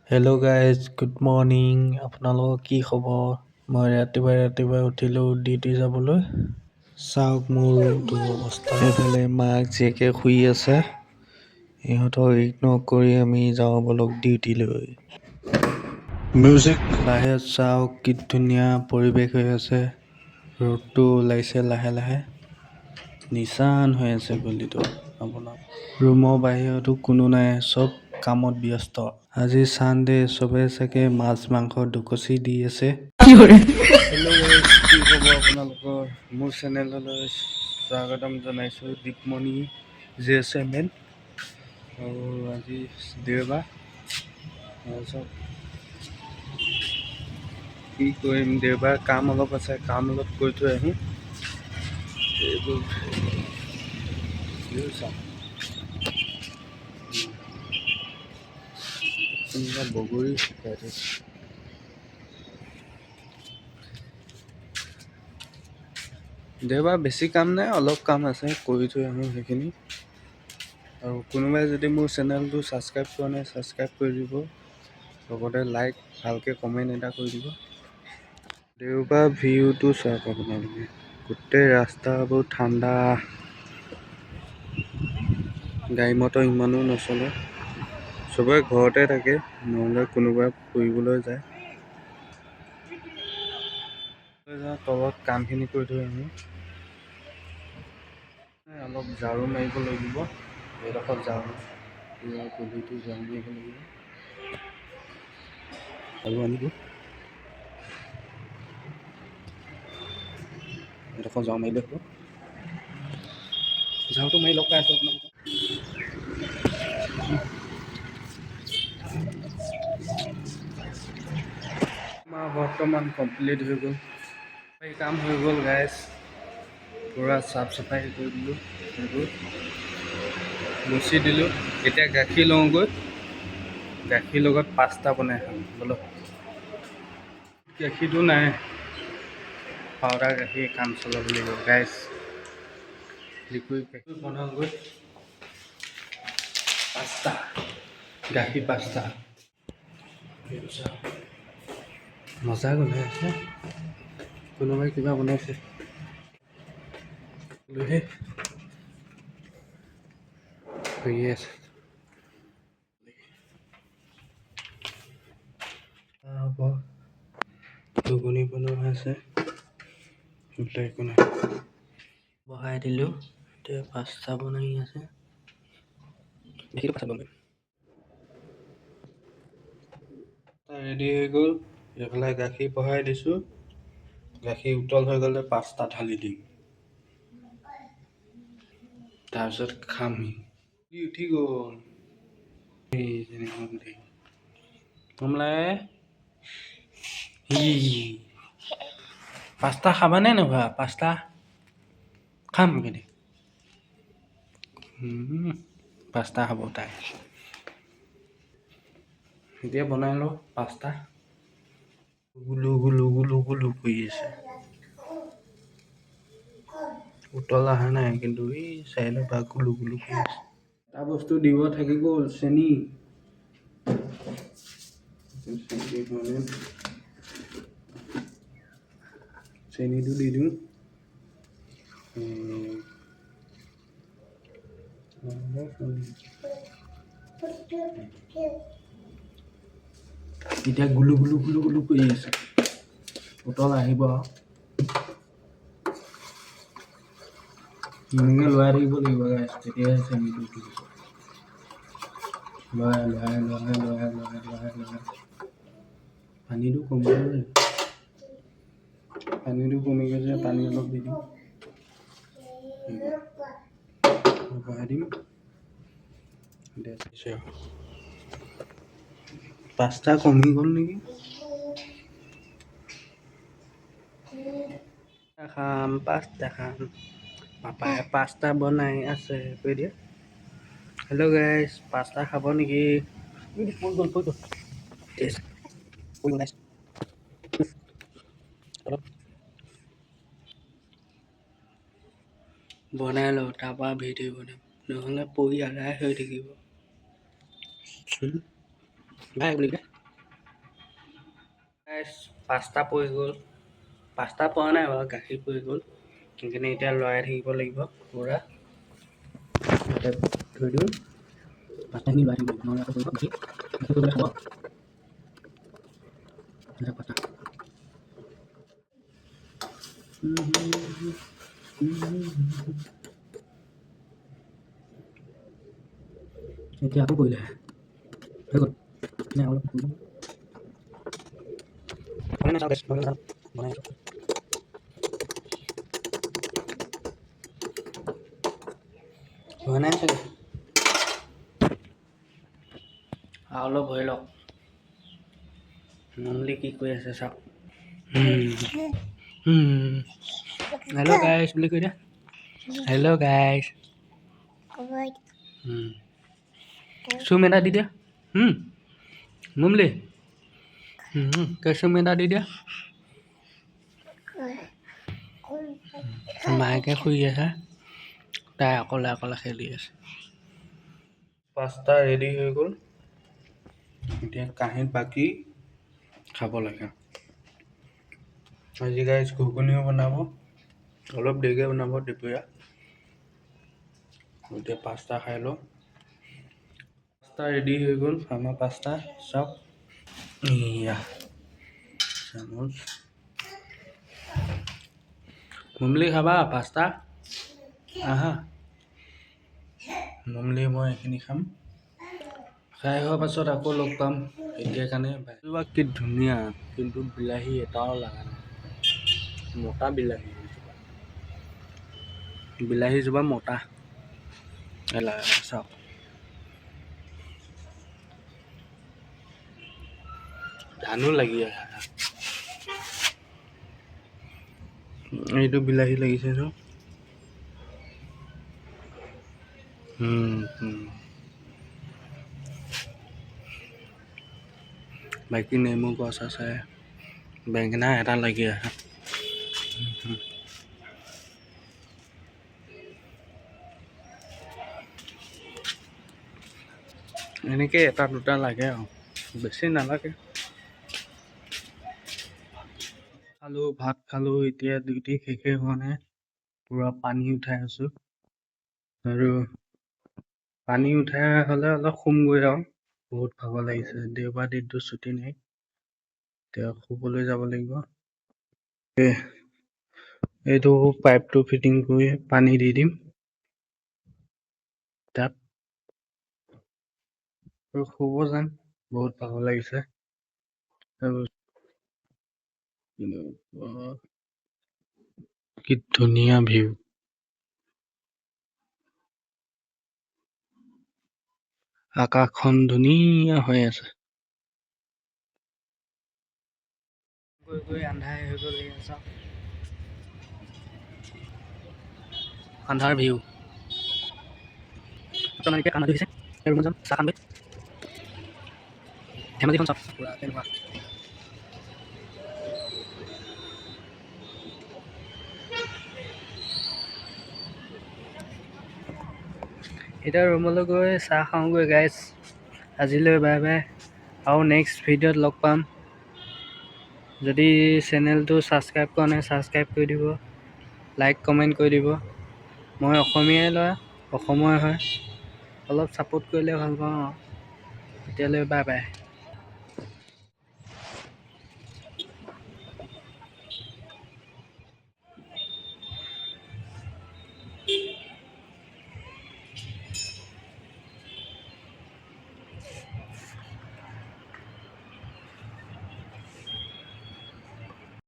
Hello' guys good morning আপোনালোকৰ কি খবৰ মই ৰাতিপুৱাই উঠিলোঁ ডিউটি যাবলৈ চাওক মোৰ ৰুমটো অৱস্থা সেইফালে মাক জীয়েকে শুই আছে ইহঁতক ইগন'ৰ কৰি আমি যাওঁ বলক ডিউটিলৈ বাহিৰত চাওক কি ধুনীয়া পৰিৱেশ হৈ আছে ৰ'দটো ওলাইছে লাহে লাহে নিচান হৈ আছে গলিটো আপোনাৰ ৰুমৰ বাহিৰতো কোনো নাই চব কামত ব্যস্ত আজি চানডে চবে চাগে মাছ মাংস দুকচি দি আছে হেল্ল' গাইজ কি খবৰ আপোনালোকৰ মোৰ চেনেললৈ স্বাগতম জনাইছোঁ দীপমণি JSMN আৰু আজি দেওবাৰ তাৰপিছত কি কৰিম দেওবাৰ কাম অলপ আছে কাম অলপ কৰি থৈ আহিম এইবোৰ চাওক কোনোবা বগৰী শুকাই থৈছে দেওবাৰ বেছি কাম নাই অলপ কাম আছে কৰি থৈ আহোঁ সেইখিনি আৰু কোনোবাই যদি মোৰ চেনেলটো ছাবস্ক্ৰাইব কৰা নাই ছাবস্ক্ৰাইব কৰি দিব লগতে লাইক ভালকৈ কমেণ্ট এটা কৰি দিব দেওবাৰ ভিউটো চাওক আপোনালোকে গোটেই ৰাস্তাবোৰ ঠাণ্ডা গাড়ী মটৰ ইমানো নচলে চবৰে ঘৰতে থাকে নহ'লে কোনোবাই ফুৰিবলৈ যায় তলত কামখিনি কৰি থৈ আহোঁ অলপ ঝাৰু মাৰিব লাগিব এইডোখৰত ঝাৰু গলিটো ঝাৰু মাৰিব লাগিব আৰু আনিব এইডোখৰ ঝাৰু মাৰিলে হ'ব ঝাৰুটো মাৰি লগ পাই আছোঁ আপোনালোকক আমাৰ বৰ্তমান কমপ্লিট হৈ গ'ল এই কাম হৈ গ'ল গাইজ পূৰা চাফ চাফাই কৰি দিলোঁ সেইবোৰ মুচি দিলোঁ এতিয়া গাখীৰ লওঁগৈ গাখীৰ লগত পাস্তা বনাই খাম বলক গাখীৰটো নাই পাউদাৰ গাখীৰ কাম চলাব লাগিব গাইজ লিকুইড গাখীৰ বনাওঁগৈ পাস্তা গাখীৰ পাস্তা মজা গোন্ধাই আছে কোনোবাই কিবা বনাইছে লৈহে হৈয়ে আছে হ'ব ঘুগুনি বনোৱা আছে একো নাই বহাই দিলোঁ এতিয়া পাস্তা বনাই আছে ৰেডি হৈ গ'ল এইফালে গাখীৰ বহাই দিছোঁ গাখীৰ উতল হৈ গ'লে পাস্তা ঢালি দিম তাৰপিছত খামহি উঠি গ'ল পাস্তা খাবানে নখোৱা পাস্তা খাম কেনে পাস্তা খাব তাই এতিয়া বনাই লওঁ পাস্তা গুলু গুলু গুলু গুলু কৰি আছে উতল অহা নাই কিন্তু এই চাইডৰ পৰা গুলু গুলু কৰি আছে এটা বস্তু দিব থাকি গ'ল চেনি চেনিটো দি দিওঁ এতিয়া গুলু গুলু গুলু গুলু কৰি আছে উতল আহিব এনেকৈ লৰাই থাকিব লাগিব গাইজ তেতিয়াহে চেনিটো উঠিব লৰাই পানীটো কমি গৈছে পানী অলপ দি দিম বহাই দিম পাস্তা কমি গ'ল নেকি পাস্তা খাম পাপাই পাস্তা বনাই আছে কৈ দিয়া হেল্ল' গাইজ পাস্তা খাব নেকি বনাই লওঁ তাৰপৰা ভিডিঅ' বনাম নহ'লে পৰি আদায় হৈ থাকিব বাই বুলি পাঁচটা পৰি গ'ল, পাঁচটা পৰা নাই বাৰু, গাখীৰ পৰি গ'ল, সেইকাৰণে এতিয়া লৰাই থাকিব লাগিব পূৰা। ধৰি দিওঁ পাঁচটাখিনি লৰাই থাকিব লাগিব, নহ'লে আকৌ পৰিব গাখীৰ পৰিবলৈ খাব পাঁচটা। এতিয়া আকৌ কৰিলে হৈ গ'ল নাই অলপ বনাই হোৱা নাই চাগে, আৰু অলপ হৈ লওক। নমলি কি কৰি আছে চাওক। হেল্ল' গাইজ বুলি কৈ দিয়া, হেল্ল' গাইজ। চুম এটা দি দিয়া, নমলি চুম এটা দি দিয়া। মাকে শুই আছে, তাই অকলে অকলে খেলি আছে। পাস্তা ৰেডি হৈ গ'ল, এতিয়া কাঁহীত বাকি খাব লাগে। আজি গাইজ ঘুগুনিও বনাব, অলপ দেৰিকৈ বনাব দুপৰীয়া। এতিয়া পাস্তা খাই লওঁ। পাস্তা ৰেডি হৈ গ'ল, আমাৰ পাস্তা চাওক। এয়া চামুচ, মুমলি খাবা পাস্তা? আহা মুমলি মই এইখিনি খাম, খাই হোৱাৰ পাছত আকৌ লগ পাম। এতিয়া কাৰণে কি ধুনীয়া, কিন্তু বিলাহী এটাও লগা নাই, মতা বিলাহী, বিলাহীজোপা মতা চাওক। ধানো লাগি আছে, এইটো বিলাহী লাগিছে ন। বাকী নেমু গছ আছে, বেঙেনা এটা লাগি আছে। এনেকৈ এটা দুটা লাগে আৰু বেছি নালাগে। ভাত খালোঁ, এতিয়া ডিউটি শেষেই হোৱা নাই, পূৰা পানী উঠাই আছোঁ। আৰু পানী উঠাই হ'লে অলপ শুমগৈ আৰু, বহুত ভাগৰ লাগিছে, দেওবাৰ দিনটো ছুটি নাই, এতিয়া শুবলৈ যাব লাগিব। এইটো পাইপটো ফিটিং কৰি পানী দি দিম তাত, আৰু শুব যাম, বহুত ভাগৰ লাগিছে। কি ধুনীয়া ভিউ, আকাশখন ধুনীয়া হৈ আছে। গৈ আন্ধাৰ হৈ গ'ল, চাওক আন্ধাৰ ভিউ। এতিয়া কাম আহিছে, ৰুমত যাম, চাহ খামগৈ। ধেমাজিখন চাওক পুৰা কেনেকুৱা। এতিয়া ৰুমলৈ গৈ চাহ খাওঁগৈ গাইজ। আজিলৈ বাই বাই, আৰু নেক্সট ভিডিঅ'ত লগ পাম। যদি চেনেলটো ছাবস্ক্ৰাইব কৰা নাই, ছাবস্ক্ৰাইব কৰি দিব, লাইক কমেণ্ট কৰি দিব। মই অসমীয়াই ল'ৰা, অসমৰে হয়, অলপ ছাপোৰ্ট কৰিলে ভাল পাওঁ আৰু। এতিয়ালৈ বাই বাই।